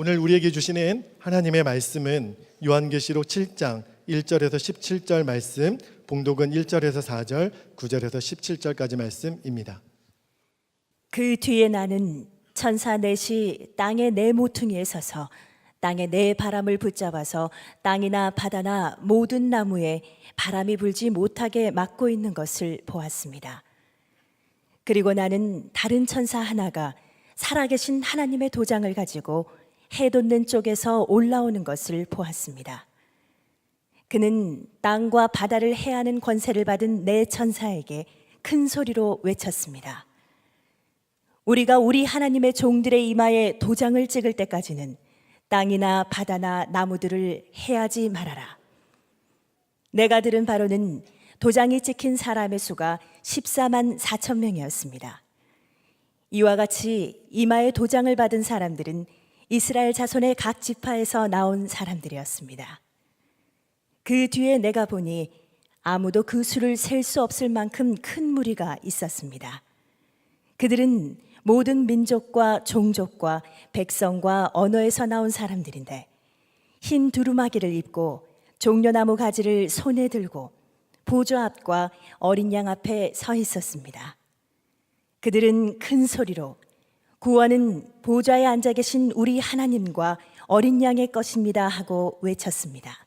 오늘 우리에게 주시는 하나님의 말씀은 요한계시록 7장 1절에서 17절 말씀, 봉독은 1절에서 4절, 9절에서 17절까지 말씀입니다. 그 뒤에 나는 천사 넷이 땅의 네 모퉁이에 서서 땅의 네 바람을 붙잡아서 땅이나 바다나 모든 나무에 바람이 불지 못하게 막고 있는 것을 보았습니다. 그리고 나는 다른 천사 하나가 살아계신 하나님의 도장을 가지고 해 돋는 쪽에서 올라오는 것을 보았습니다. 그는 땅과 바다를 해하는 권세를 받은 네 천사에게 큰 소리로 외쳤습니다. 우리가 우리 하나님의 종들의 이마에 도장을 찍을 때까지는 땅이나 바다나 나무들을 해하지 말아라. 내가 들은 바로는 도장이 찍힌 사람의 수가 14만 4천 명이었습니다. 이와 같이 이마에 도장을 받은 사람들은 이스라엘 자손의 각 지파에서 나온 사람들이었습니다. 그 뒤에 내가 보니 아무도 그 수를 셀 수 없을 만큼 큰 무리가 있었습니다. 그들은 모든 민족과 종족과 백성과 언어에서 나온 사람들인데 흰 두루마기를 입고 종려나무 가지를 손에 들고 보좌 앞과 어린 양 앞에 서 있었습니다. 그들은 큰 소리로 구원은 보좌에 앉아 계신 우리 하나님과 어린 양의 것입니다 하고 외쳤습니다.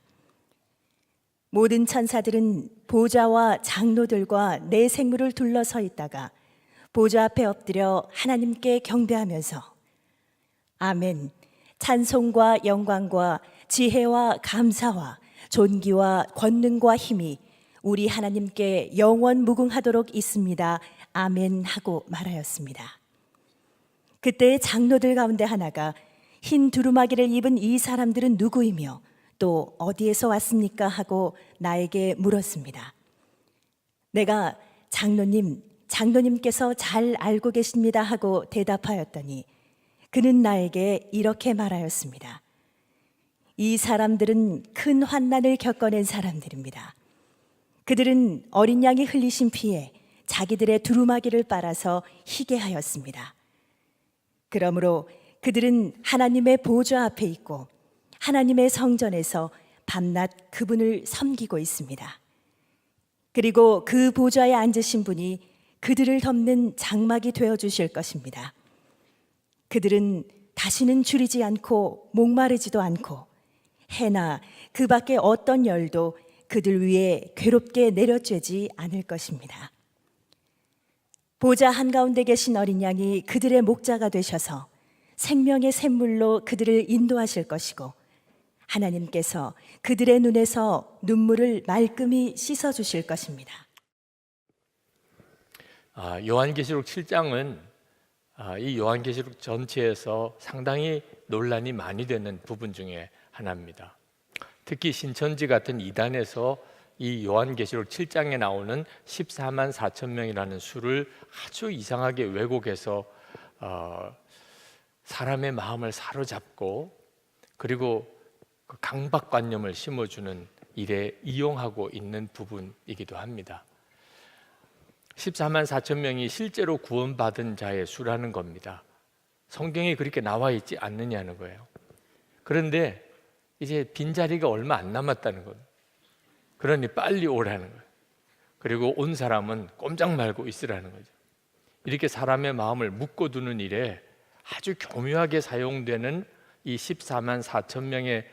모든 천사들은 보좌와 장로들과 네 생물을 둘러서 있다가 보좌 앞에 엎드려 하나님께 경배하면서 아멘, 찬송과 영광과 지혜와 감사와 존귀와 권능과 힘이 우리 하나님께 영원 무궁하도록 있습니다. 아멘 하고 말하였습니다. 그때 장로들 가운데 하나가 흰 두루마기를 입은 이 사람들은 누구이며 또 어디에서 왔습니까? 하고 나에게 물었습니다. 내가 장로님께서 잘 알고 계십니다 하고 대답하였더니 그는 나에게 이렇게 말하였습니다. 이 사람들은 큰 환난을 겪어낸 사람들입니다. 그들은 어린 양이 흘리신 피에 자기들의 두루마기를 빨아서 희게 하였습니다. 그러므로 그들은 하나님의 보좌 앞에 있고 하나님의 성전에서 밤낮 그분을 섬기고 있습니다. 그리고 그 보좌에 앉으신 분이 그들을 덮는 장막이 되어주실 것입니다. 그들은 다시는 줄이지 않고 목마르지도 않고 해나 그 밖에 어떤 열도 그들 위에 괴롭게 내려쬐지 않을 것입니다. 보좌 한가운데 계신 어린 양이 그들의 목자가 되셔서 생명의 샘물로 그들을 인도하실 것이고 하나님께서 그들의 눈에서 눈물을 말끔히 씻어주실 것입니다. 요한계시록 7장은 이 요한계시록 전체에서 상당히 논란이 많이 되는 부분 중에 하나입니다. 특히 신천지 같은 이단에서 이 요한계시록 7장에 나오는 14만 4천 명이라는 수를 아주 이상하게 왜곡해서 사람의 마음을 사로잡고 그리고 그 강박관념을 심어주는 일에 이용하고 있는 부분이기도 합니다. 14만 4천 명이 실제로 구원받은 자의 수라는 겁니다. 성경에 그렇게 나와 있지 않느냐는 거예요. 그런데 이제 빈자리가 얼마 안 남았다는 거예요. 그러니 빨리 오라는 거예요. 그리고 온 사람은 꼼짝 말고 있으라는 거죠. 이렇게 사람의 마음을 묶어두는 일에 아주 교묘하게 사용되는 이 14만 4천 명의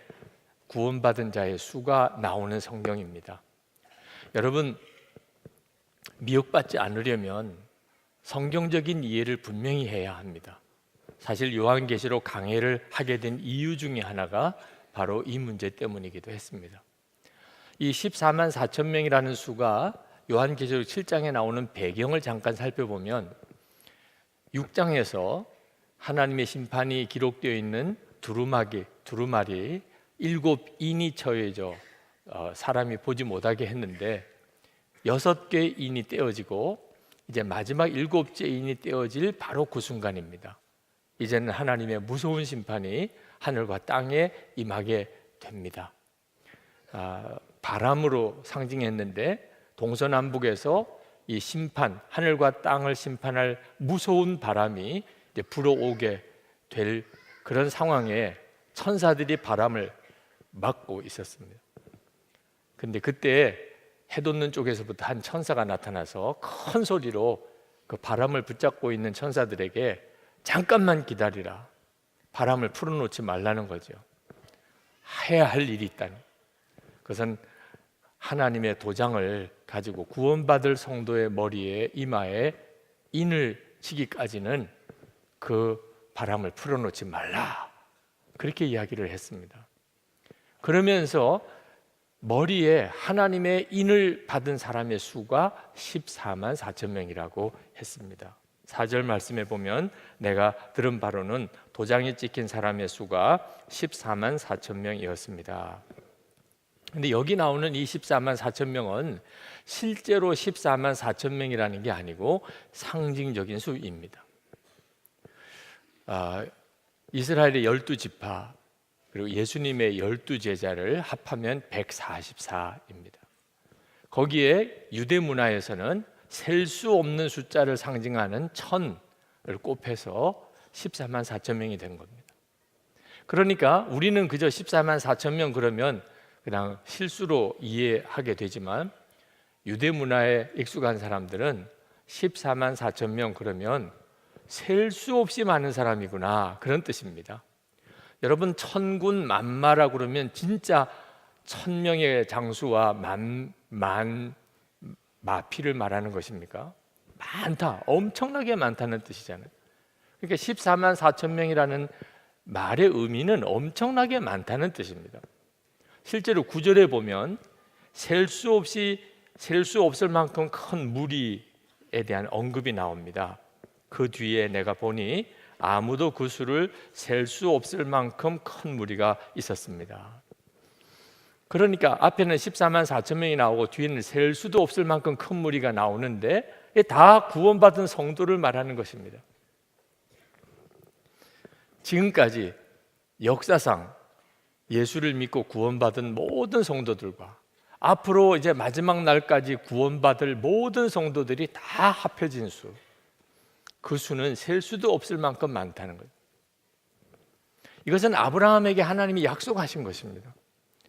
구원받은 자의 수가 나오는 성경입니다. 여러분, 미혹받지 않으려면 성경적인 이해를 분명히 해야 합니다. 사실 요한계시록 강해를 하게 된 이유 중에 하나가 바로 이 문제 때문이기도 했습니다. 이 14만 4천 명이라는 수가 요한계시록 7장에 나오는 배경을 잠깐 살펴보면 6장에서 하나님의 심판이 기록되어 있는 두루마리 7인이 처해져 사람이 보지 못하게 했는데 6개의 인이 떼어지고 이제 마지막 7째 인이 떼어질 바로 그 순간입니다. 이제는 하나님의 무서운 심판이 하늘과 땅에 임하게 됩니다. 바람으로 상징했는데 동서남북에서 이 심판, 하늘과 땅을 심판할 무서운 바람이 이제 불어오게 될 그런 상황에 천사들이 바람을 막고 있었습니다. 근데 그때 해 돋는 쪽에서부터 한 천사가 나타나서 큰 소리로 그 바람을 붙잡고 있는 천사들에게 잠깐만 기다리라, 바람을 풀어놓지 말라는 거죠. 해야 할 일이 있다니. 그것은 하나님의 도장을 가지고 구원받을 성도의 머리에, 이마에 인을 치기까지는 그 바람을 풀어놓지 말라, 그렇게 이야기를 했습니다. 그러면서 머리에 하나님의 인을 받은 사람의 수가 14만 4천 명이라고 했습니다. 4절 말씀에 보면 내가 들은 바로는 도장이 찍힌 사람의 수가 14만 4천 명이었습니다. 근데 여기 나오는 이 14만 4천 명은 실제로 14만 4천 명이라는 게 아니고 상징적인 수입니다. 이스라엘의 12지파 그리고 예수님의 12제자를 합하면 144입니다. 거기에 유대 문화에서는 셀 수 없는 숫자를 상징하는 1000을 곱해서 14만 4천 명이 된 겁니다. 그러니까 우리는 그저 14만 4천 명 그러면 그냥 실수로 이해하게 되지만 유대 문화에 익숙한 사람들은 14만 4천 명 그러면 셀 수 없이 많은 사람이구나, 그런 뜻입니다. 여러분, 천군 만마라고 그러면 진짜 1000명의 장수와 만 마피를 말하는 것입니까? 많다, 엄청나게 많다는 뜻이잖아요. 그러니까 14만 4천 명이라는 말의 의미는 엄청나게 많다는 뜻입니다. 실제로 9절에 보면 셀 수 없을 만큼 큰 무리에 대한 언급이 나옵니다. 그 뒤에 내가 보니 아무도 그 수를 셀 수 없을 만큼 큰 무리가 있었습니다. 그러니까 앞에는 14만 4천 명이 나오고 뒤에는 셀 수도 없을 만큼 큰 무리가 나오는데 다 구원받은 성도를 말하는 것입니다. 지금까지 역사상 예수를 믿고 구원받은 모든 성도들과 앞으로 이제 마지막 날까지 구원받을 모든 성도들이 다 합해진 수, 그 수는 셀 수도 없을 만큼 많다는 거예요. 이것은 아브라함에게 하나님이 약속하신 것입니다.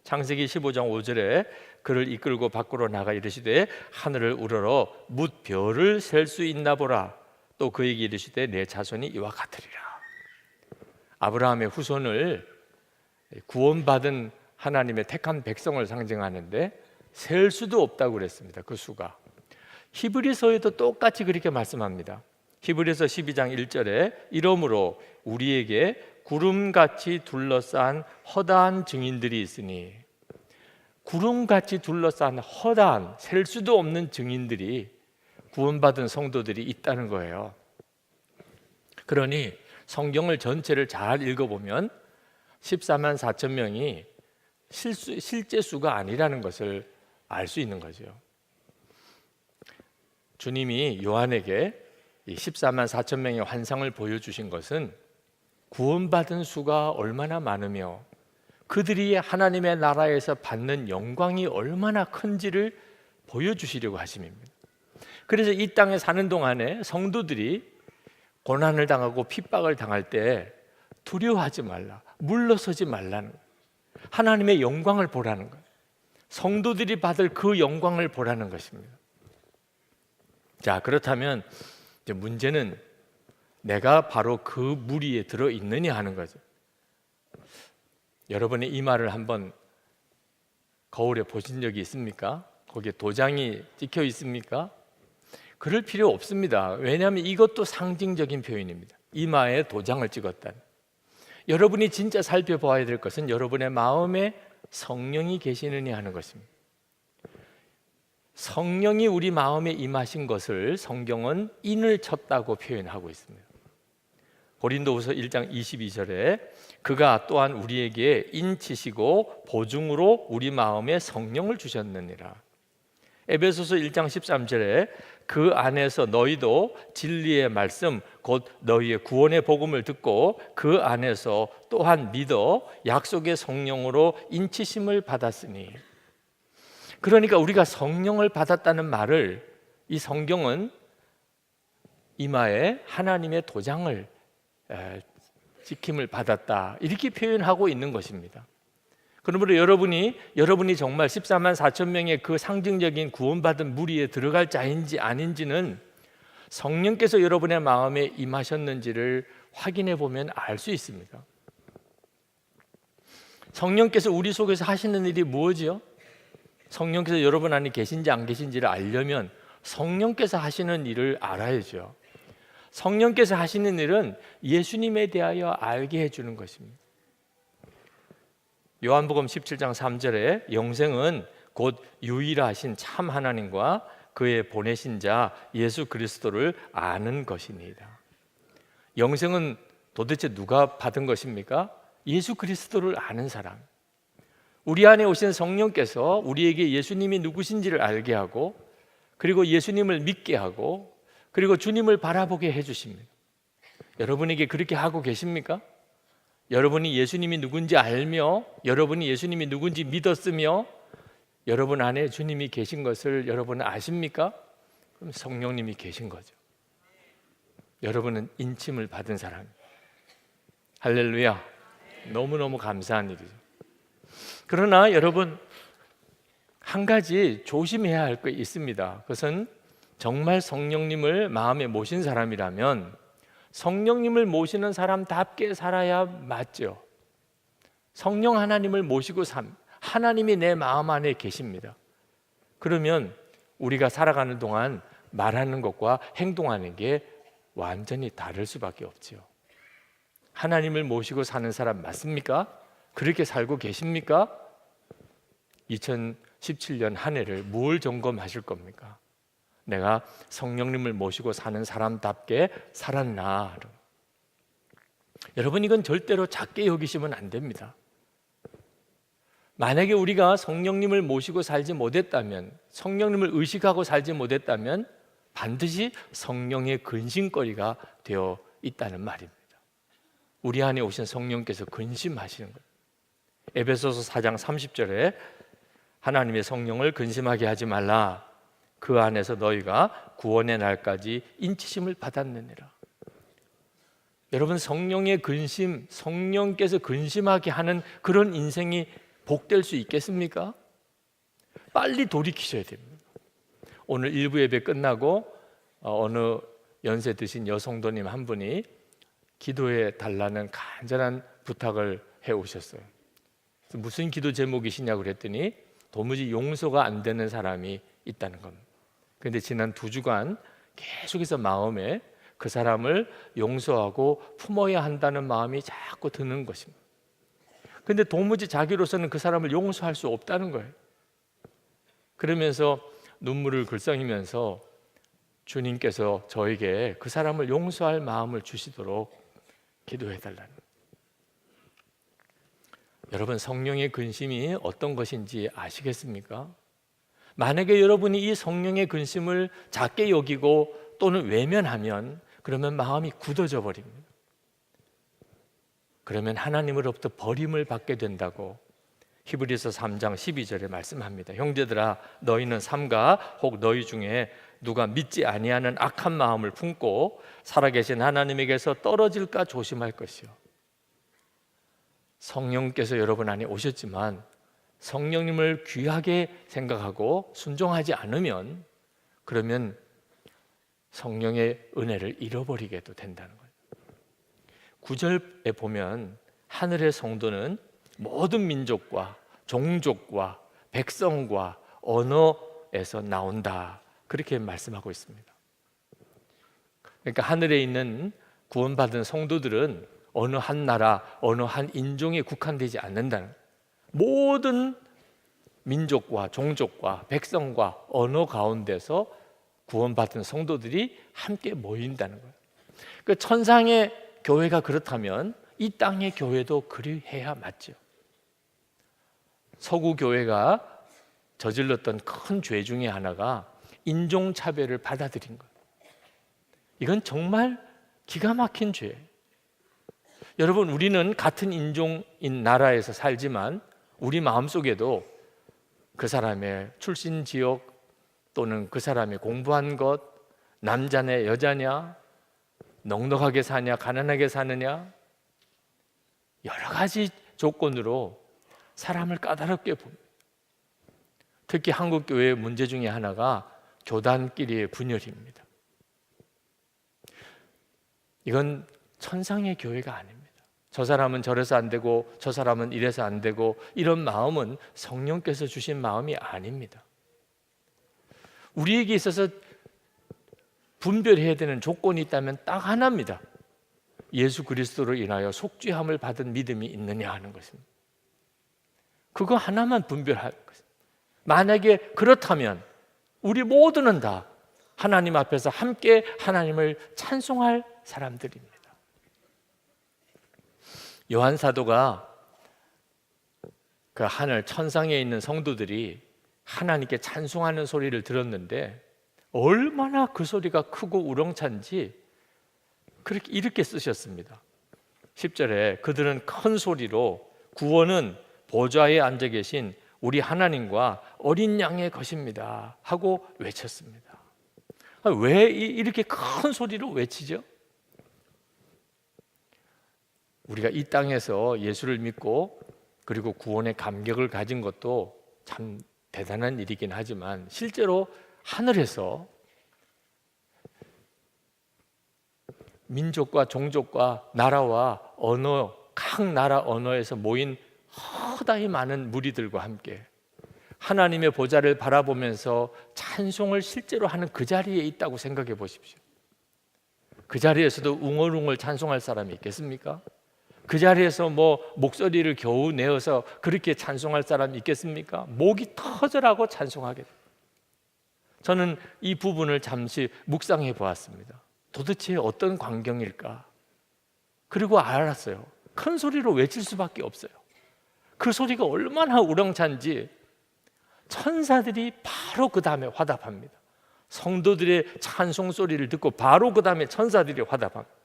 창세기 15장 5절에 그를 이끌고 밖으로 나가 이르시되 하늘을 우러러 뭇 별을 셀 수 있나 보라. 또 그에게 이르시되 내 자손이 이와 같으리라. 아브라함의 후손을 구원받은 하나님의 택한 백성을 상징하는데 셀 수도 없다고 그랬습니다. 그 수가. 히브리서에도 똑같이 그렇게 말씀합니다. 히브리서 12장 1절에 이러므로 우리에게 구름같이 둘러싼 허다한 증인들이 있으니, 구름같이 둘러싼 허다한 셀 수도 없는 증인들이, 구원받은 성도들이 있다는 거예요. 그러니 성경을 전체를 잘 읽어보면 14만 4천 명이 실제 수가 아니라는 것을 알 수 있는 거죠. 주님이 요한에게 이 14만 4천 명의 환상을 보여주신 것은 구원받은 수가 얼마나 많으며 그들이 하나님의 나라에서 받는 영광이 얼마나 큰지를 보여주시려고 하심입니다. 그래서 이 땅에 사는 동안에 성도들이 고난을 당하고 핍박을 당할 때 두려워하지 말라, 물러서지 말라는 거예요. 하나님의 영광을 보라는 거예요. 성도들이 받을 그 영광을 보라는 것입니다. 자, 그렇다면 이제 문제는 내가 바로 그 무리에 들어있느냐 하는 거죠. 여러분의 이마를 한번 거울에 보신 적이 있습니까? 거기에 도장이 찍혀 있습니까? 그럴 필요 없습니다. 왜냐하면 이것도 상징적인 표현입니다. 이마에 도장을 찍었다는. 여러분이 진짜 살펴봐야 될 것은 여러분의 마음에 성령이 계시느냐 하는 것입니다. 성령이 우리 마음에 임하신 것을 성경은 인을 쳤다고 표현하고 있습니다. 고린도후서 1장 22절에 그가 또한 우리에게 인치시고 보증으로 우리 마음에 성령을 주셨느니라. 에베소서 1장 13절에 그 안에서 너희도 진리의 말씀 곧 너희의 구원의 복음을 듣고 그 안에서 또한 믿어 약속의 성령으로 인치심을 받았으니. 그러니까 우리가 성령을 받았다는 말을 이 성경은 이마에 하나님의 도장을 지킴을 받았다, 이렇게 표현하고 있는 것입니다. 그러므로 여러분이 정말 14만 4천 명의 그 상징적인 구원받은 무리에 들어갈 자인지 아닌지는 성령께서 여러분의 마음에 임하셨는지를 확인해 보면 알 수 있습니다. 성령께서 우리 속에서 하시는 일이 무엇이요? 성령께서 여러분 안에 계신지 안 계신지를 알려면 성령께서 하시는 일을 알아야죠. 성령께서 하시는 일은 예수님에 대하여 알게 해주는 것입니다. 요한복음 17장 3절에 영생은 곧 유일하신 참 하나님과 그의 보내신 자 예수 그리스도를 아는 것이니이다. 영생은 도대체 누가 받은 것입니까? 예수 그리스도를 아는 사람. 우리 안에 오신 성령께서 우리에게 예수님이 누구신지를 알게 하고, 그리고 예수님을 믿게 하고, 그리고 주님을 바라보게 해주십니다. 여러분에게 그렇게 하고 계십니까? 여러분이 예수님이 누군지 알며, 여러분이 예수님이 누군지 믿었으며, 여러분 안에 주님이 계신 것을 여러분은 아십니까? 그럼 성령님이 계신 거죠. 여러분은 인침을 받은 사람입니다. 할렐루야. 너무너무 감사한 일이죠. 그러나 여러분, 한 가지 조심해야 할 게 있습니다. 그것은 정말 성령님을 마음에 모신 사람이라면 성령님을 모시는 사람답게 살아야 맞죠. 성령 하나님을 모시고 하나님이 내 마음 안에 계십니다. 그러면 우리가 살아가는 동안 말하는 것과 행동하는 게 완전히 다를 수밖에 없지요. 하나님을 모시고 사는 사람 맞습니까? 그렇게 살고 계십니까? 2017년 한 해를 뭘 점검하실 겁니까? 내가 성령님을 모시고 사는 사람답게 살았나? 여러분, 이건 절대로 작게 여기시면 안 됩니다. 만약에 우리가 성령님을 모시고 살지 못했다면, 성령님을 의식하고 살지 못했다면 반드시 성령의 근심거리가 되어 있다는 말입니다. 우리 안에 오신 성령께서 근심하시는 거예요. 에베소서 4장 30절에 하나님의 성령을 근심하게 하지 말라. 그 안에서 너희가 구원의 날까지 인치심을 받았느니라. 여러분, 성령의 근심, 성령께서 근심하게 하는 그런 인생이 복될 수 있겠습니까? 빨리 돌이키셔야 됩니다. 오늘 일부 예배 끝나고 어느 연세 드신 여성도님 한 분이 기도해 달라는 간절한 부탁을 해 오셨어요. 무슨 기도 제목이시냐고 그랬더니 도무지 용서가 안 되는 사람이 있다는 겁니다. 그런데 지난 2주간 계속해서 마음에 그 사람을 용서하고 품어야 한다는 마음이 자꾸 드는 것입니다. 그런데 도무지 자기로서는 그 사람을 용서할 수 없다는 거예요. 그러면서 눈물을 글썽이면서 주님께서 저에게 그 사람을 용서할 마음을 주시도록 기도해 달라는. 여러분, 성령의 근심이 어떤 것인지 아시겠습니까? 만약에 여러분이 이 성령의 근심을 작게 여기고 또는 외면하면 그러면 마음이 굳어져 버립니다. 그러면 하나님으로부터 버림을 받게 된다고 히브리서 3장 12절에 말씀합니다. 형제들아, 너희는 삼가 혹 너희 중에 누가 믿지 아니하는 악한 마음을 품고 살아계신 하나님에게서 떨어질까 조심할 것이요. 성령께서 여러분 안에 오셨지만 성령님을 귀하게 생각하고 순종하지 않으면 그러면 성령의 은혜를 잃어버리게도 된다는 거예요. 9절에 보면 하늘의 성도는 모든 민족과 종족과 백성과 언어에서 나온다, 그렇게 말씀하고 있습니다. 그러니까 하늘에 있는 구원받은 성도들은 어느 한 나라, 어느 한 인종에 국한되지 않는다는 거예요. 모든 민족과 종족과 백성과 언어 가운데서 구원받은 성도들이 함께 모인다는 거예요. 그 천상의 교회가 그렇다면 이 땅의 교회도 그리해야 맞죠. 서구 교회가 저질렀던 큰 죄 중에 하나가 인종차별을 받아들인 거예요. 이건 정말 기가 막힌 죄예요. 여러분, 우리는 같은 인종인 나라에서 살지만 우리 마음속에도 그 사람의 출신 지역 또는 그 사람의 공부한 것, 남자냐 여자냐, 넉넉하게 사냐 가난하게 사느냐, 여러 가지 조건으로 사람을 까다롭게 봅니다. 특히 한국 교회의 문제 중에 하나가 교단끼리의 분열입니다. 이건 천상의 교회가 아닙니다. 저 사람은 저래서 안 되고 저 사람은 이래서 안 되고, 이런 마음은 성령께서 주신 마음이 아닙니다. 우리에게 있어서 분별해야 되는 조건이 있다면 딱 하나입니다. 예수 그리스도로 인하여 속죄함을 받은 믿음이 있느냐 하는 것입니다. 그거 하나만 분별할 것입니다. 만약에 그렇다면 우리 모두는 다 하나님 앞에서 함께 하나님을 찬송할 사람들입니다. 요한 사도가 그 하늘 천상에 있는 성도들이 하나님께 찬송하는 소리를 들었는데 얼마나 그 소리가 크고 우렁찬지 이렇게 쓰셨습니다. 10절에 그들은 큰 소리로 구원은 보좌에 앉아 계신 우리 하나님과 어린 양의 것입니다 하고 외쳤습니다. 왜 이렇게 큰 소리로 외치죠? 우리가 이 땅에서 예수를 믿고 그리고 구원의 감격을 가진 것도 참 대단한 일이긴 하지만, 실제로 하늘에서 민족과 종족과 나라와 언어, 각 나라 언어에서 모인 허다히 많은 무리들과 함께 하나님의 보좌를 바라보면서 찬송을 실제로 하는 그 자리에 있다고 생각해 보십시오. 그 자리에서도 웅얼웅얼 찬송할 사람이 있겠습니까? 그 자리에서 목소리를 겨우 내어서 그렇게 찬송할 사람이 있겠습니까? 목이 터져라고 찬송하게 됩니다. 저는 이 부분을 잠시 묵상해 보았습니다. 도대체 어떤 광경일까? 그리고 알았어요. 큰 소리로 외칠 수밖에 없어요. 그 소리가 얼마나 우렁찬지 천사들이 바로 그 다음에 화답합니다. 성도들의 찬송 소리를 듣고 바로 그 다음에 천사들이 화답합니다.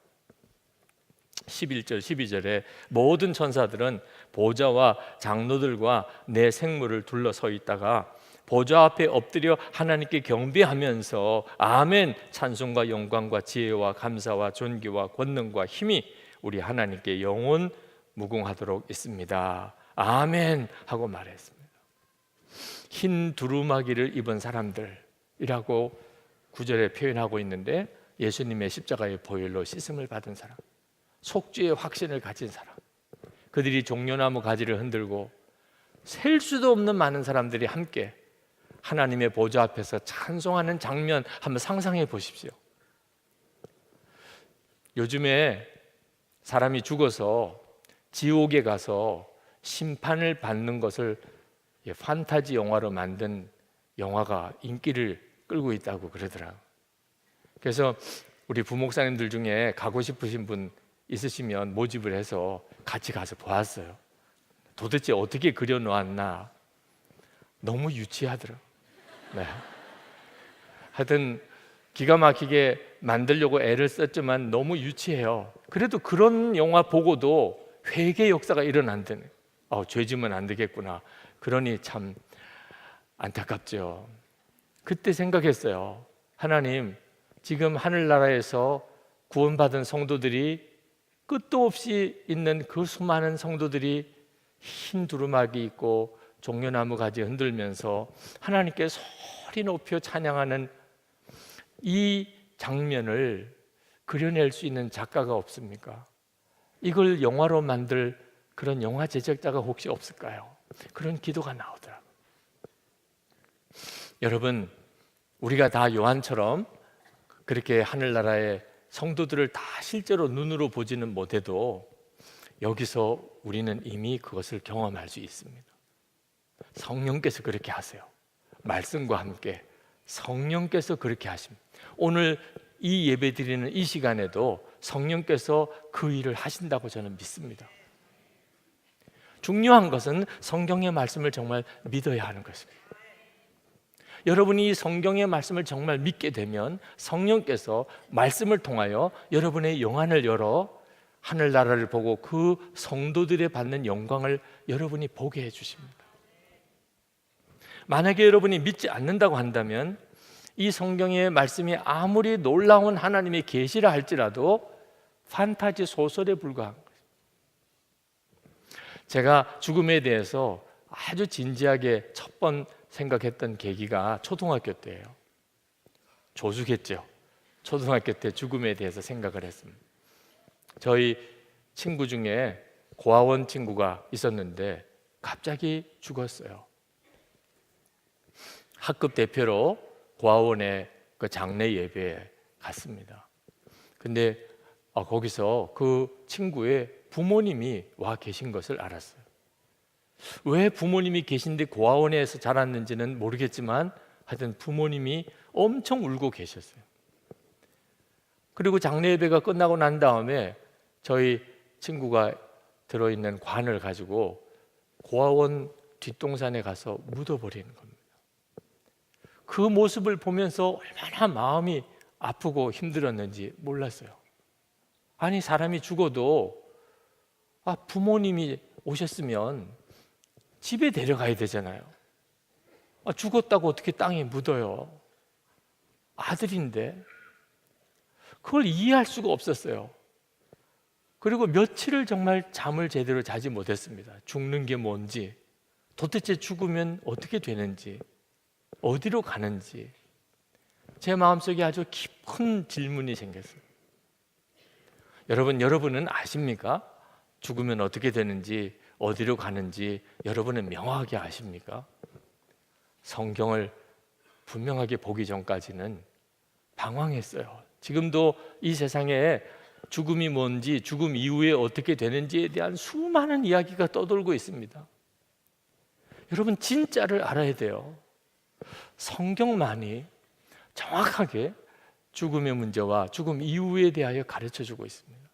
11절 12절에 모든 천사들은 보좌와 장로들과 내 생물을 둘러서 있다가 보좌 앞에 엎드려 하나님께 경배하면서 아멘, 찬송과 영광과 지혜와 감사와 존귀와 권능과 힘이 우리 하나님께 영원 무궁하도록 있습니다. 아멘 하고 말했습니다. 흰 두루마기를 입은 사람들이라고 9절에 표현하고 있는데, 예수님의 십자가의 보혈로 씻음을 받은 사람, 속죄의 확신을 가진 사람, 그들이 종려나무 가지를 흔들고 셀 수도 없는 많은 사람들이 함께 하나님의 보좌 앞에서 찬송하는 장면 한번 상상해 보십시오. 요즘에 사람이 죽어서 지옥에 가서 심판을 받는 것을 판타지 영화로 만든 영화가 인기를 끌고 있다고 그러더라고요. 그래서 우리 부목사님들 중에 가고 싶으신 분 있으시면 모집을 해서 같이 가서 보았어요. 도대체 어떻게 그려놓았나, 너무 유치하더라고요. 네. 하여튼 기가 막히게 만들려고 애를 썼지만 너무 유치해요. 그래도 그런 영화 보고도 회개 역사가 일어난다네. 죄 지면 안 되겠구나. 그러니 참 안타깝죠. 그때 생각했어요. 하나님, 지금 하늘나라에서 구원받은 성도들이 끝도 없이 있는 그 수많은 성도들이 흰 두루마기 입고 종려나무 가지 흔들면서 하나님께 소리 높여 찬양하는 이 장면을 그려낼 수 있는 작가가 없습니까? 이걸 영화로 만들 그런 영화 제작자가 혹시 없을까요? 그런 기도가 나오더라고요. 여러분, 우리가 다 요한처럼 그렇게 하늘나라의 성도들을 다 실제로 눈으로 보지는 못해도 여기서 우리는 이미 그것을 경험할 수 있습니다. 성령께서 그렇게 하세요. 말씀과 함께 성령께서 그렇게 하십니다. 오늘 이 예배 드리는 이 시간에도 성령께서 그 일을 하신다고 저는 믿습니다. 중요한 것은 성경의 말씀을 정말 믿어야 하는 것입니다. 여러분이 성경의 말씀을 정말 믿게 되면 성령께서 말씀을 통하여 여러분의 영안을 열어 하늘나라를 보고 그 성도들이 받는 영광을 여러분이 보게 해주십니다. 만약에 여러분이 믿지 않는다고 한다면 이 성경의 말씀이 아무리 놀라운 하나님의 계시라 할지라도 판타지 소설에 불과한 거예요. 제가 죽음에 대해서 아주 진지하게 첫 번 생각했던 계기가 초등학교 때예요. 조숙했죠. 초등학교 때 죽음에 대해서 생각을 했습니다. 저희 친구 중에 고아원 친구가 있었는데 갑자기 죽었어요. 학급 대표로 고아원에 그 장례 예배에 갔습니다. 근데 거기서 그 친구의 부모님이 와 계신 것을 알았어요. 왜 부모님이 계신데 고아원에서 자랐는지는 모르겠지만 하여튼 부모님이 엄청 울고 계셨어요. 그리고 장례 예배가 끝나고 난 다음에 저희 친구가 들어있는 관을 가지고 고아원 뒷동산에 가서 묻어버리는 겁니다. 그 모습을 보면서 얼마나 마음이 아프고 힘들었는지 몰랐어요. 아니, 사람이 죽어도 부모님이 오셨으면 집에 데려가야 되잖아요. 죽었다고 어떻게 땅에 묻어요? 아들인데. 그걸 이해할 수가 없었어요. 그리고 며칠을 정말 잠을 제대로 자지 못했습니다. 죽는 게 뭔지, 도대체 죽으면 어떻게 되는지, 어디로 가는지 제 마음속에 아주 깊은 질문이 생겼어요. 여러분은 아십니까? 죽으면 어떻게 되는지, 어디로 가는지 여러분은 명확하게 아십니까? 성경을 분명하게 보기 전까지는 방황했어요. 지금도 이 세상에 죽음이 뭔지, 죽음 이후에 어떻게 되는지에 대한 수많은 이야기가 떠돌고 있습니다. 여러분, 진짜를 알아야 돼요. 성경만이 정확하게 죽음의 문제와 죽음 이후에 대하여 가르쳐주고 있습니다.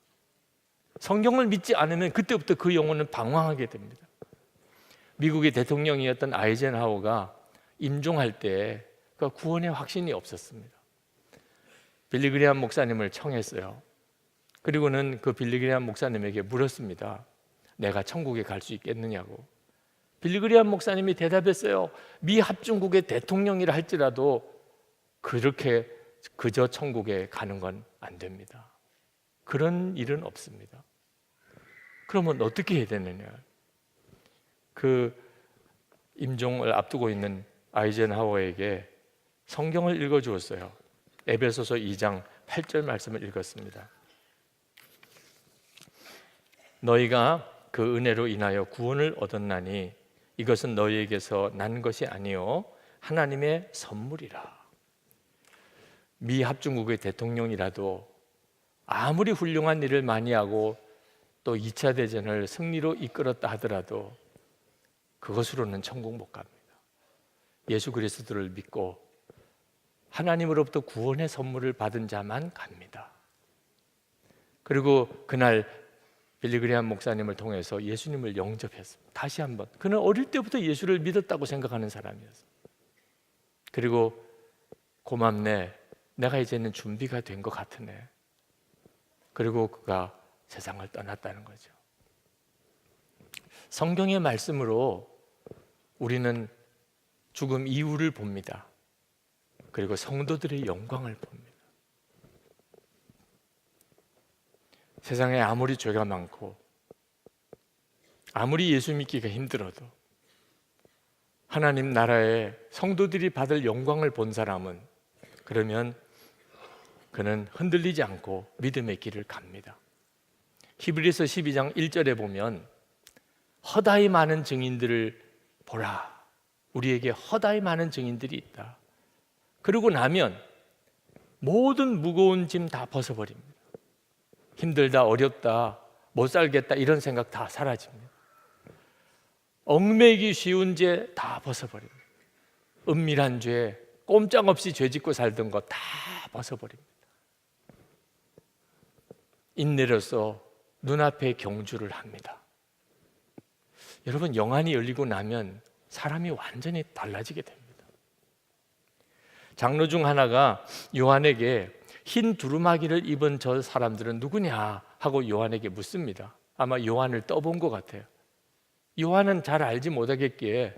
성경을 믿지 않으면 그때부터 그 영혼은 방황하게 됩니다. 미국의 대통령이었던 아이젠하워가 임종할 때 그 구원의 확신이 없었습니다. 빌리 그레이엄 목사님을 청했어요. 그리고는 그 빌리 그레이엄 목사님에게 물었습니다. 내가 천국에 갈 수 있겠느냐고. 빌리 그레이엄 목사님이 대답했어요. 미 합중국의 대통령이라 할지라도 그렇게 그저 천국에 가는 건 안 됩니다. 그런 일은 없습니다. 그러면 어떻게 해야 되느냐? 그 임종을 앞두고 있는 아이젠하워에게 성경을 읽어주었어요. 에베소서 2장 8절 말씀을 읽었습니다. 너희가 그 은혜로 인하여 구원을 얻었나니 이것은 너희에게서 난 것이 아니요 하나님의 선물이라. 미 합중국의 대통령이라도 아무리 훌륭한 일을 많이 하고 또 2차 대전을 승리로 이끌었다 하더라도 그것으로는 천국 못 갑니다. 예수 그리스도를 믿고 하나님으로부터 구원의 선물을 받은 자만 갑니다. 그리고 그날 빌리 그레이엄 목사님을 통해서 예수님을 영접했습니다. 다시 한번. 그는 어릴 때부터 예수를 믿었다고 생각하는 사람이었어요. 그리고 고맙네, 내가 이제는 준비가 된 것 같으네. 그리고 그가 세상을 떠났다는 거죠. 성경의 말씀으로 우리는 죽음 이후를 봅니다. 그리고 성도들의 영광을 봅니다. 세상에 아무리 죄가 많고 아무리 예수 믿기가 힘들어도 하나님 나라에 성도들이 받을 영광을 본 사람은 그러면 그는 흔들리지 않고 믿음의 길을 갑니다. 히브리서 12장 1절에 보면 허다히 많은 증인들을 보라. 우리에게 허다히 많은 증인들이 있다. 그러고 나면 모든 무거운 짐 다 벗어버립니다. 힘들다, 어렵다, 못 살겠다 이런 생각 다 사라집니다. 얽매이기 쉬운 죄 다 벗어버립니다. 은밀한 죄, 꼼짝없이 죄 짓고 살던 거 다 벗어버립니다. 인내로서 눈앞에 경주를 합니다. 여러분, 영안이 열리고 나면 사람이 완전히 달라지게 됩니다. 장로 중 하나가 요한에게 흰 두루마기를 입은 저 사람들은 누구냐 하고 요한에게 묻습니다. 아마 요한을 떠본 것 같아요. 요한은 잘 알지 못하겠기에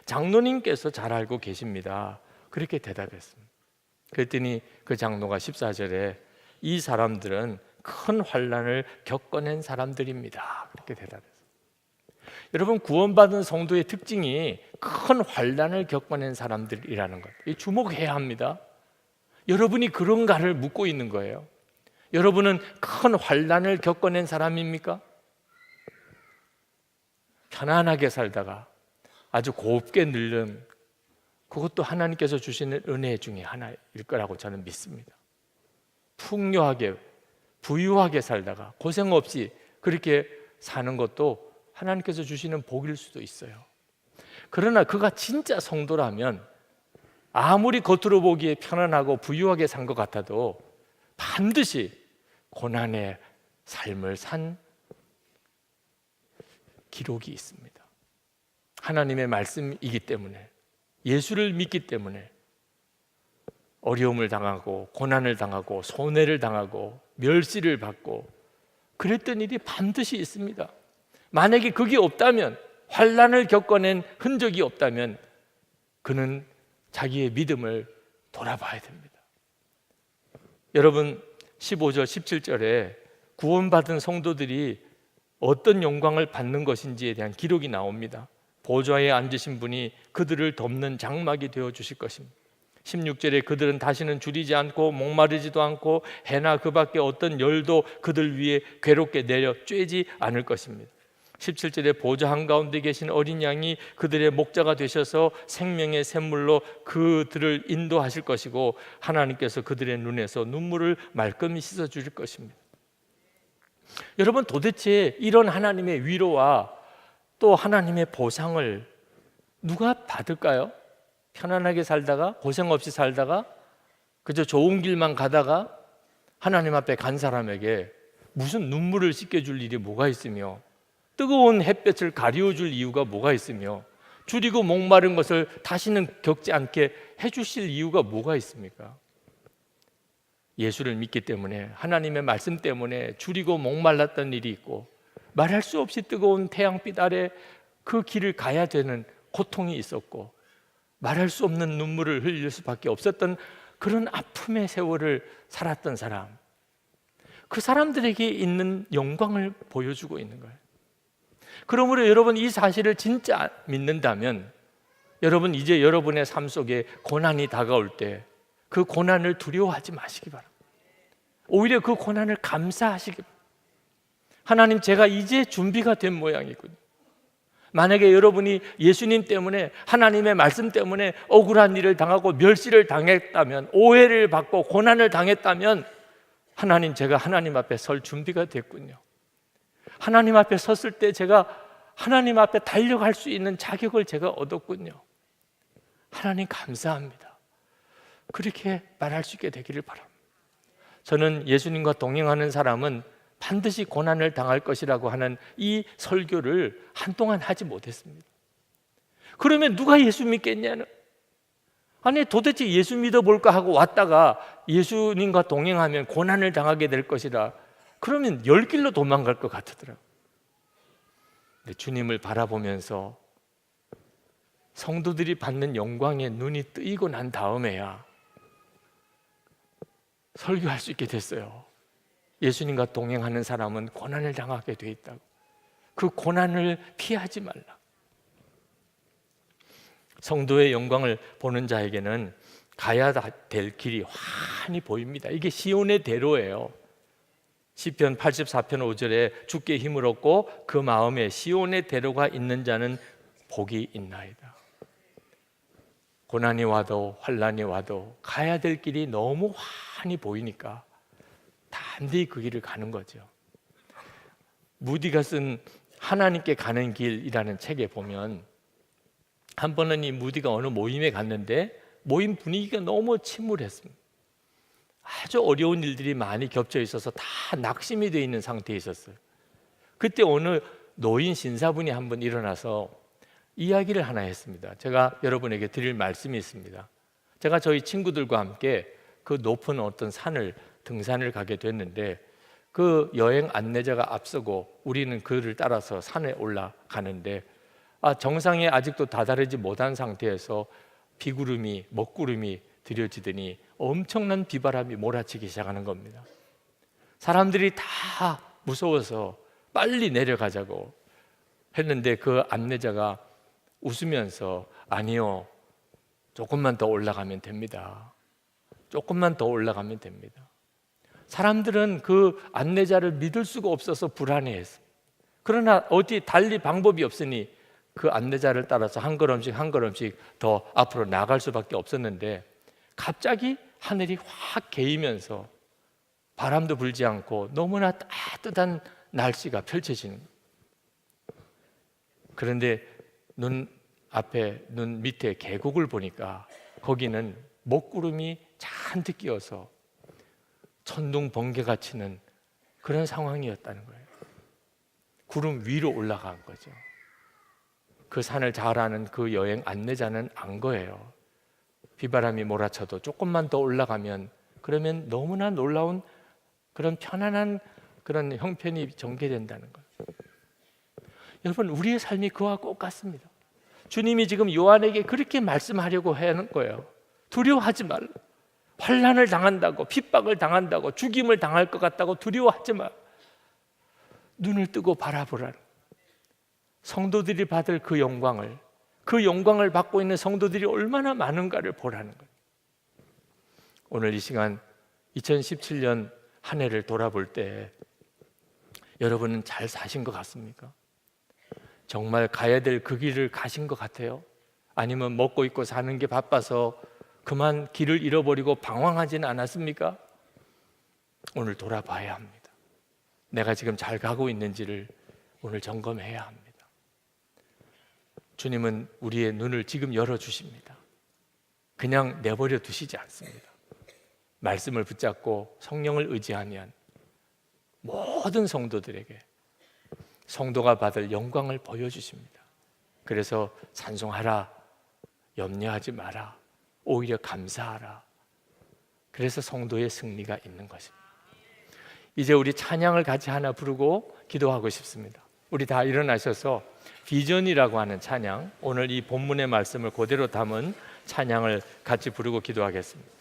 장로님께서 잘 알고 계십니다. 그렇게 대답했습니다. 그랬더니 그 장로가 14절에 이 사람들은 큰 환난을 겪어낸 사람들입니다. 그렇게 대답했어요. 여러분, 구원받은 성도의 특징이 큰 환난을 겪어낸 사람들이라는 것. 주목해야 합니다. 여러분이 그런가를 묻고 있는 거예요. 여러분은 큰 환난을 겪어낸 사람입니까? 편안하게 살다가 아주 곱게 늙는, 그것도 하나님께서 주시는 은혜 중에 하나일 거라고 저는 믿습니다. 풍요하게 부유하게 살다가 고생 없이 그렇게 사는 것도 하나님께서 주시는 복일 수도 있어요. 그러나 그가 진짜 성도라면 아무리 겉으로 보기에 편안하고 부유하게 산 것 같아도 반드시 고난의 삶을 산 기록이 있습니다. 하나님의 말씀이기 때문에, 예수를 믿기 때문에 어려움을 당하고 고난을 당하고 손해를 당하고 멸시를 받고 그랬던 일이 반드시 있습니다. 만약에 그게 없다면, 환난을 겪어낸 흔적이 없다면 그는 자기의 믿음을 돌아봐야 됩니다. 여러분, 15절 17절에 구원받은 성도들이 어떤 영광을 받는 것인지에 대한 기록이 나옵니다. 보좌에 앉으신 분이 그들을 덮는 장막이 되어 주실 것입니다. 16절에 그들은 다시는 줄이지 않고 목마르지도 않고 해나 그 밖에 어떤 열도 그들 위에 괴롭게 내려 쬐지 않을 것입니다. 17절에 보좌 한가운데 계신 어린 양이 그들의 목자가 되셔서 생명의 샘물로 그들을 인도하실 것이고 하나님께서 그들의 눈에서 눈물을 말끔히 씻어 주실 것입니다. 여러분, 도대체 이런 하나님의 위로와 또 하나님의 보상을 누가 받을까요? 편안하게 살다가, 고생 없이 살다가, 그저 좋은 길만 가다가 하나님 앞에 간 사람에게 무슨 눈물을 씻겨줄 일이 뭐가 있으며, 뜨거운 햇볕을 가리워줄 이유가 뭐가 있으며, 줄이고 목마른 것을 다시는 겪지 않게 해주실 이유가 뭐가 있습니까? 예수를 믿기 때문에, 하나님의 말씀 때문에 줄이고 목말랐던 일이 있고, 말할 수 없이 뜨거운 태양빛 아래 그 길을 가야 되는 고통이 있었고, 말할 수 없는 눈물을 흘릴 수밖에 없었던 그런 아픔의 세월을 살았던 사람, 그 사람들에게 있는 영광을 보여주고 있는 거예요. 그러므로 여러분, 이 사실을 진짜 믿는다면 여러분, 이제 여러분의 삶 속에 고난이 다가올 때 그 고난을 두려워하지 마시기 바랍니다. 오히려 그 고난을 감사하시기 바랍니다. 하나님, 제가 이제 준비가 된 모양이군요. 만약에 여러분이 예수님 때문에, 하나님의 말씀 때문에 억울한 일을 당하고 멸시를 당했다면, 오해를 받고 고난을 당했다면, 하나님, 제가 하나님 앞에 설 준비가 됐군요. 하나님 앞에 섰을 때 제가 하나님 앞에 달려갈 수 있는 자격을 제가 얻었군요. 하나님 감사합니다. 그렇게 말할 수 있게 되기를 바랍니다. 저는 예수님과 동행하는 사람은 반드시 고난을 당할 것이라고 하는 이 설교를 한동안 하지 못했습니다. 그러면 누가 예수 믿겠냐는, 아니 도대체 예수 믿어볼까 하고 왔다가 예수님과 동행하면 고난을 당하게 될 것이라, 그러면 열 길로 도망갈 것 같더라고요. 근데 주님을 바라보면서 성도들이 받는 영광에 눈이 뜨이고 난 다음에야 설교할 수 있게 됐어요. 예수님과 동행하는 사람은 고난을 당하게 돼 있다고. 그 고난을 피하지 말라. 성도의 영광을 보는 자에게는 가야 될 길이 환히 보입니다. 이게 시온의 대로예요. 시편 84편 5절에 주께 힘을 얻고 그 마음에 시온의 대로가 있는 자는 복이 있나이다. 고난이 와도 환난이 와도 가야 될 길이 너무 환히 보이니까 담대히 그 길을 가는 거죠. 무디가 쓴 하나님께 가는 길이라는 책에 보면, 한 번은 이 무디가 어느 모임에 갔는데 모임 분위기가 너무 침울했습니다. 아주 어려운 일들이 많이 겹쳐 있어서 다 낙심이 되어 있는 상태에 있었어요. 그때 어느 노인 신사분이 한 번 일어나서 이야기를 하나 했습니다. 제가 여러분에게 드릴 말씀이 있습니다. 제가 저희 친구들과 함께 그 높은 어떤 산을 등산을 가게 됐는데, 그 여행 안내자가 앞서고 우리는 그를 따라서 산에 올라가는데, 정상에 아직도 다다르지 못한 상태에서 비구름이, 먹구름이 들여지더니 엄청난 비바람이 몰아치기 시작하는 겁니다. 사람들이 다 무서워서 빨리 내려가자고 했는데 그 안내자가 웃으면서 아니요, 조금만 더 올라가면 됩니다. 조금만 더 올라가면 됩니다. 사람들은 그 안내자를 믿을 수가 없어서 불안해했어요. 그러나 어디 달리 방법이 없으니 그 안내자를 따라서 한 걸음씩 한 걸음씩 더 앞으로 나갈 수밖에 없었는데, 갑자기 하늘이 확 개이면서 바람도 불지 않고 너무나 따뜻한 날씨가 펼쳐지는 거예요. 그런데 눈 밑에 계곡을 보니까 거기는 먹구름이 잔뜩 끼어서 천둥 번개가 치는 그런 상황이었다는 거예요. 구름 위로 올라간 거죠. 그 산을 잘 아는 그 여행 안내자는 안 거예요. 비바람이 몰아쳐도 조금만 더 올라가면, 그러면 너무나 놀라운 그런 편안한 그런 형편이 전개된다는 거예요. 여러분, 우리의 삶이 그와 똑같습니다. 주님이 지금 요한에게 그렇게 말씀하려고 하는 거예요. 두려워하지 말라. 환난을 당한다고, 핍박을 당한다고, 죽임을 당할 것 같다고 두려워하지 마. 눈을 뜨고 바라보라는 거예요. 성도들이 받을 그 영광을 받고 있는 성도들이 얼마나 많은가를 보라는 거예요. 오늘 이 시간 2017년 한 해를 돌아볼 때 여러분은 잘 사신 것 같습니까? 정말 가야 될 그 길을 가신 것 같아요? 아니면 먹고 입고 사는 게 바빠서 그만 길을 잃어버리고 방황하지는 않았습니까? 오늘 돌아봐야 합니다. 내가 지금 잘 가고 있는지를 오늘 점검해야 합니다. 주님은 우리의 눈을 지금 열어주십니다. 그냥 내버려 두시지 않습니다. 말씀을 붙잡고 성령을 의지하면 모든 성도들에게 성도가 받을 영광을 보여주십니다. 그래서 찬송하라, 염려하지 마라, 오히려 감사하라. 그래서 성도의 승리가 있는 것입니다. 이제 우리 찬양을 같이 하나 부르고 기도하고 싶습니다. 우리 다 일어나셔서 비전이라고 하는 찬양, 오늘 이 본문의 말씀을 그대로 담은 찬양을 같이 부르고 기도하겠습니다.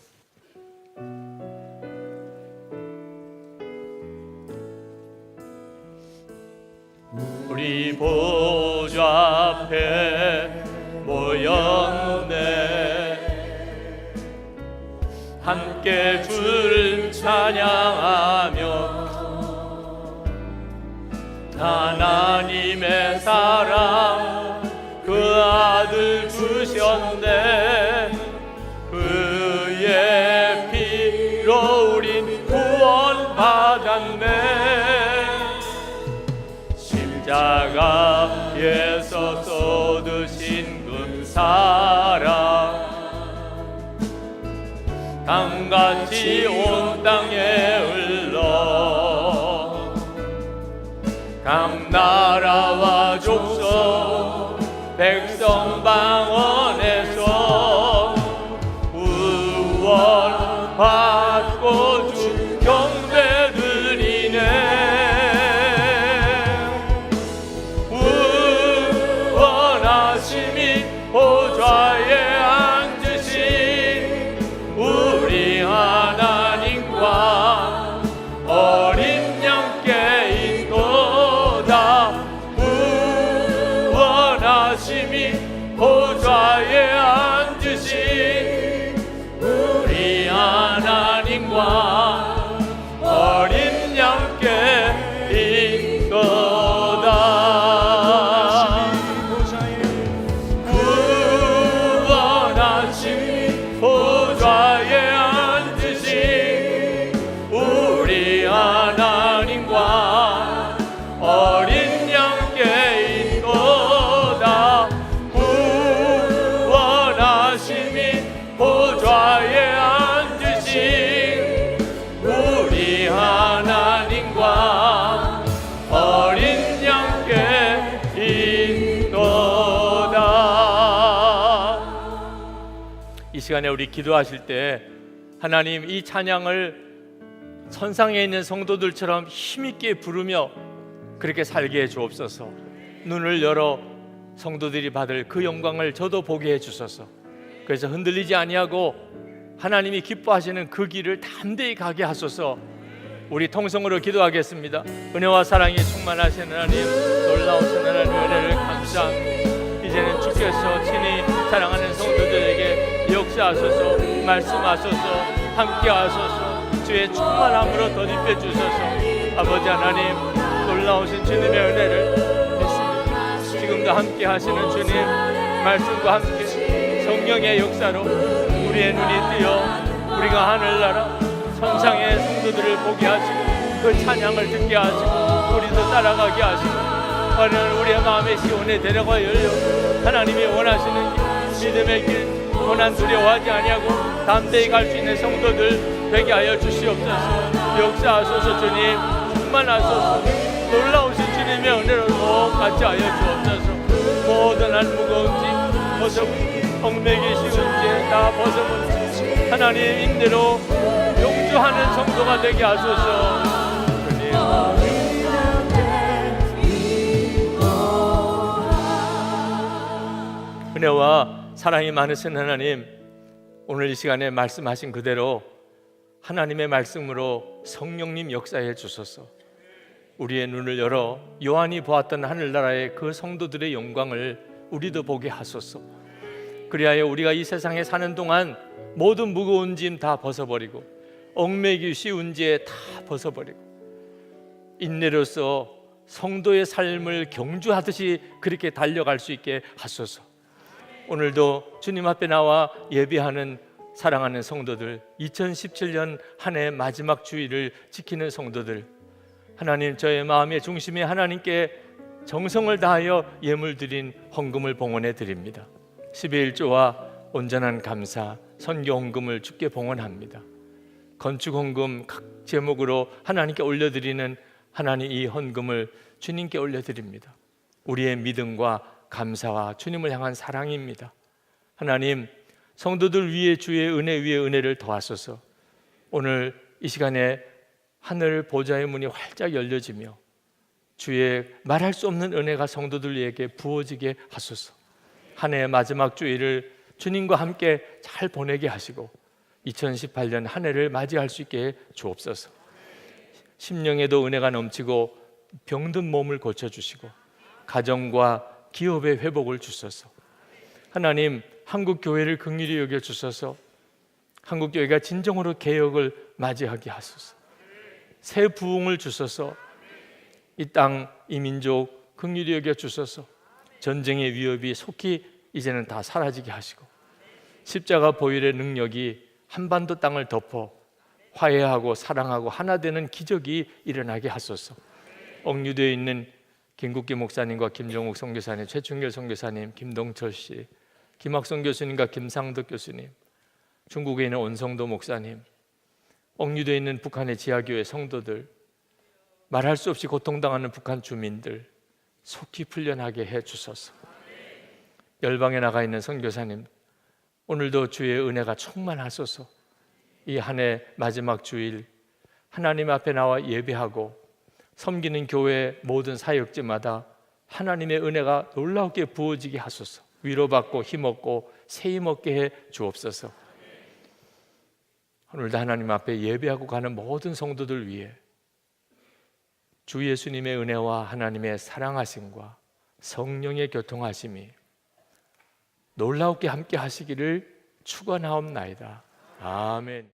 우리 보좌 앞에 모였네, 함께 주를 찬양하며 하나님의 사랑 그 아들 주셨네, 그의 피로 우린 구원받았네. 십자가에서 쏟으신 그 사랑 강같이 온 땅에 흘러 각 나라와 족속 백성 방언에서 구원 받고 주 경배 드리네. 구원하심이 보좌에 앉으신 우리 하나님과 어린 양께 인도다. 구원하심이 보좌에 앉으신 우리 하나님과 어린 양께 인도다. 구원하심이 보좌에 앉으신 우리 하나님과 어린 양께 인도다. 구원하심이 보좌에 앉으신 우리 하나님과 어린 양께 인도다. 이 시간에 우리 기도하실 때 하나님, 이 찬양을 선상에 있는 성도들처럼 힘있게 부르며 그렇게 살게 해 주옵소서. 눈을 열어 성도들이 받을 그 영광을 저도 보게 해 주소서. 그래서 흔들리지 아니하고 하나님이 기뻐하시는 그 길을 담대히 가게 하소서. 우리 통성으로 기도하겠습니다. 은혜와 사랑이 충만하신 하나님, 놀라우신 하나님 은혜를 감사합니다. 이제는 주께서 친히 사랑하는 성도들에게 역사하소서, 말씀하소서, 함께하소서, 주의 충만함으로 덧입혀 주소서. 아버지 하나님, 놀라우신 주님의 은혜를 믿습니다. 지금도 함께 하시는 주님 말씀과 함께 성령의 역사로 우리의 눈이 뜨여 우리가 하늘나라 천상의 성도들을 보게 하시고 그 찬양을 듣게 하시고 우리도 따라가게 하시고 하나님 우리의 마음의 시온의 대로가 열려 하나님이 원하시는 길, 믿음의 길, 고난 두려워하지 아니하고 담대히 갈 수 있는 성도들 되게 하여 주시옵소서. 역사하소서. 주님 충만하소서. 놀라우신 주님의 은혜로 같이 하여 주옵소서. 모든 한 무거운 짐 벗어버리고 얽매기 쉬운 죄다 벗어버리고 하나님 인대로 용주하는 성도가 되게 하소서. 주님 은혜와 사랑이 많으신 하나님, 오늘 이 시간에 말씀하신 그대로 하나님의 말씀으로 성령님 역사해 주소서. 우리의 눈을 열어 요한이 보았던 하늘나라의 그 성도들의 영광을 우리도 보게 하소서. 그리하여 우리가 이 세상에 사는 동안 모든 무거운 짐 다 벗어버리고 얽매기 쉬운 죄 다 벗어버리고 인내로서 성도의 삶을 경주하듯이 그렇게 달려갈 수 있게 하소서. 오늘도 주님 앞에 나와 예배하는 사랑하는 성도들, 2017년 한 해 마지막 주일을 지키는 성도들, 하나님 저의 마음의 중심에 하나님께 정성을 다하여 예물 드린 헌금을 봉헌해 드립니다. 12일조와 온전한 감사, 선교 헌금을 주께 봉헌합니다. 건축 헌금 각 제목으로 하나님께 올려드리는 하나님 이 헌금을 주님께 올려드립니다. 우리의 믿음과 감사와 주님을 향한 사랑입니다. 하나님, 성도들 위에 주의 은혜 위에 은혜를 더하소서. 오늘 이 시간에 하늘 보좌의 문이 활짝 열려지며 주의 말할 수 없는 은혜가 성도들에게 부어지게 하소서. 한 해의 마지막 주일을 주님과 함께 잘 보내게 하시고 2018년 한 해를 맞이할 수 있게 주옵소서. 심령에도 은혜가 넘치고 병든 몸을 고쳐주시고 가정과 기업의 회복을 주소서. 하나님, 한국 교회를 긍휼히 여겨 주소서. 한국 교회가 진정으로 개혁을 맞이하게 하소서. 새 부흥을 주소서. 이 땅, 이 민족 긍휼히 여겨 주소서. 전쟁의 위협이 속히 이제는 다 사라지게 하시고 십자가 보혈의 능력이 한반도 땅을 덮어 화해하고 사랑하고 하나 되는 기적이 일어나게 하소서. 억류되어 있는 김국기 목사님과 김정욱 선교사님, 최충결 선교사님, 김동철 씨, 김학성 교수님과 김상덕 교수님, 중국에 있는 온성도 목사님, 억류되어 있는 북한의 지하교회 성도들, 말할 수 없이 고통당하는 북한 주민들 속히 풀려나게 해 주소서. 열방에 나가 있는 선교사님, 오늘도 주의 은혜가 충만하소서. 이 한 해 마지막 주일 하나님 앞에 나와 예배하고 섬기는 교회 모든 사역지마다 하나님의 은혜가 놀랍게 부어지게 하소서. 위로받고 힘없고 새힘 얻게 해 주옵소서. 오늘도 하나님 앞에 예배하고 가는 모든 성도들 위해 주 예수님의 은혜와 하나님의 사랑하심과 성령의 교통하심이 놀랍게 함께 하시기를 축원하옵나이다. 아멘.